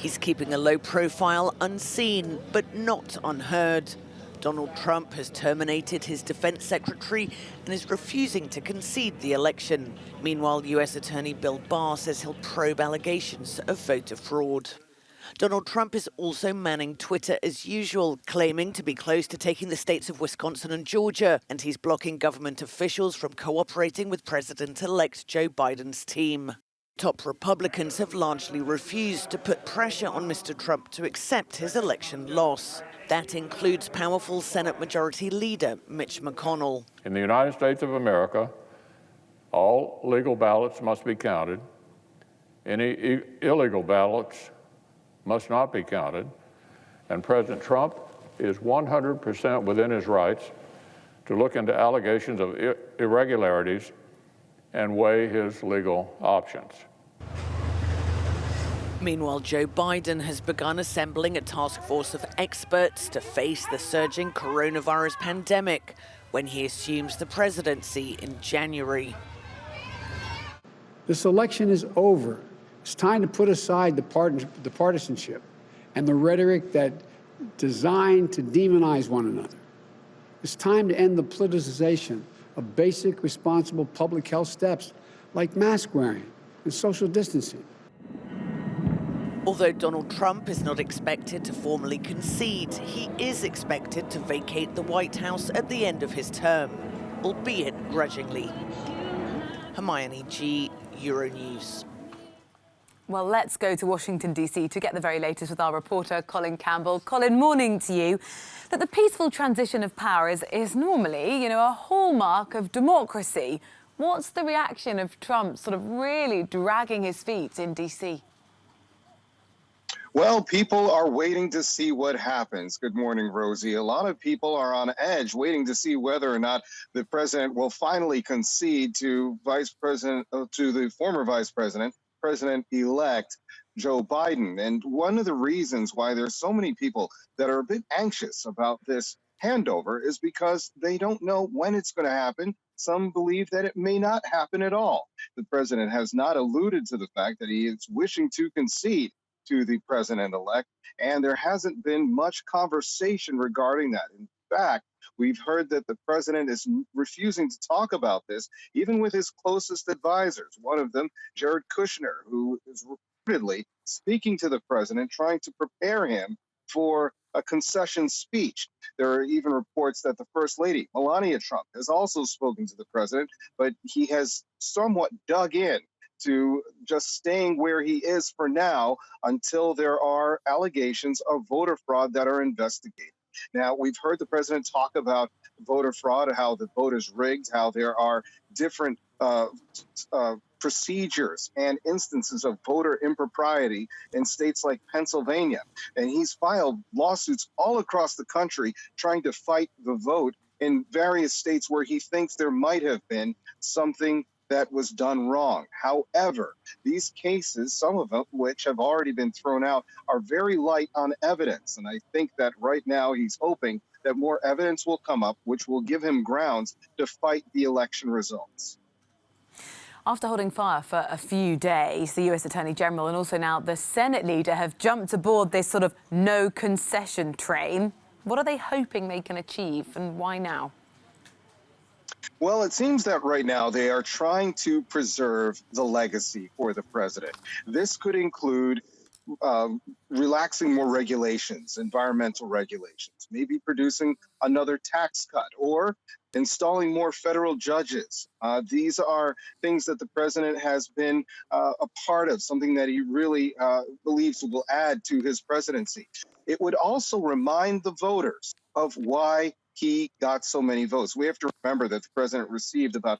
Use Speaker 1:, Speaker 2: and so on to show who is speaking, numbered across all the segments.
Speaker 1: He's keeping a low profile, unseen, but not unheard. Donald Trump has terminated his defense secretary and is refusing to concede the election. Meanwhile, U.S. Attorney Bill Barr says he'll probe allegations of voter fraud. Donald Trump is also manning Twitter as usual, claiming to be close to taking the states of Wisconsin and Georgia, and he's blocking government officials from cooperating with President-elect Joe Biden's team. Top Republicans have largely refused to put pressure on Mr. Trump to accept his election loss. That includes powerful Senate Majority Leader Mitch McConnell.
Speaker 2: In the United States of America, all legal ballots must be counted. Any illegal ballots must not be counted. And President Trump is 100% within his rights to look into allegations of irregularities and weigh his legal options.
Speaker 1: Meanwhile, Joe Biden has begun assembling a task force of experts to face the surging coronavirus pandemic when he assumes the presidency in January.
Speaker 3: This election is over. It's time to put aside the partisanship and the rhetoric that designed to demonize one another. It's time to end the politicization of basic, responsible public health steps like mask wearing and social distancing.
Speaker 1: Although Donald Trump is not expected to formally concede, he is expected to vacate the White House at the end of his term, albeit grudgingly. Hermione G, Euronews.
Speaker 4: Well, let's go to Washington, D.C. to get the very latest with our reporter, Colin Campbell. Colin, morning to you. That the peaceful transition of power is normally, a hallmark of democracy. What's the reaction of Trump sort of really dragging his feet in D.C.?
Speaker 5: Well, people are waiting to see what happens. Good morning, Rosie. A lot of people are on edge waiting to see whether or not the president will finally concede to the former vice president, President-elect Joe Biden. And one of the reasons why there's so many people that are a bit anxious about this handover is because they don't know when it's going to happen. Some believe that it may not happen at all. The president has not alluded to the fact that he is wishing to concede to the president-elect, and there hasn't been much conversation regarding that. In fact, we've heard that the president is refusing to talk about this, even with his closest advisors. One of them, Jared Kushner, who is reportedly speaking to the president, trying to prepare him for a concession speech. There are even reports that the First Lady, Melania Trump, has also spoken to the president, but he has somewhat dug in to just staying where he is for now until there are allegations of voter fraud that are investigated. Now, we've heard the president talk about voter fraud, how the vote is rigged, how there are different procedures and instances of voter impropriety in states like Pennsylvania. And he's filed lawsuits all across the country trying to fight the vote in various states where he thinks there might have been something that was done wrong. However, these cases, some of them which have already been thrown out, are very light on evidence. And I think that right now he's hoping that more evidence will come up, which will give him grounds to fight the election results.
Speaker 4: After holding fire for a few days, the U.S. Attorney General and also now the Senate leader have jumped aboard this sort of no concession train. What are they hoping they can achieve, and why now?
Speaker 5: Well, it seems that right now they are trying to preserve the legacy for the president. This could include relaxing more regulations, environmental regulations, maybe producing another tax cut, or installing more federal judges. These are things that the president has been a part of, something that he really believes will add to his presidency. It would also remind the voters of why he got so many votes. We have to remember that the president received about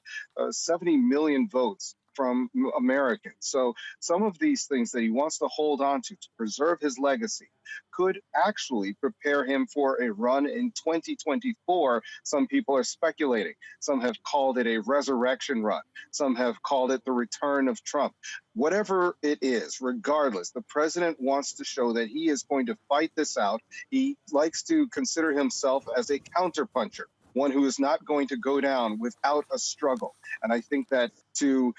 Speaker 5: 70 million votes from Americans. So some of these things that he wants to hold on to preserve his legacy could actually prepare him for a run in 2024. Some people are speculating. Some have called it a resurrection run. Some have called it the return of Trump. Whatever it is, regardless, the president wants to show that he is going to fight this out. He likes to consider himself as a counterpuncher, one who is not going to go down without a struggle. And I think that to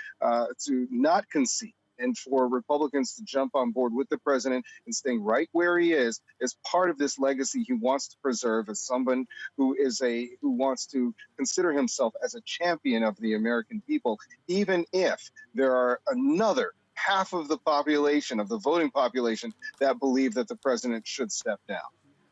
Speaker 5: not concede And for Republicans to jump on board with the president and staying right where he is part of this legacy he wants to preserve as someone who wants to consider himself as a champion of the American people, even if there are another half of the population, of the voting population, that believe that the president should step down.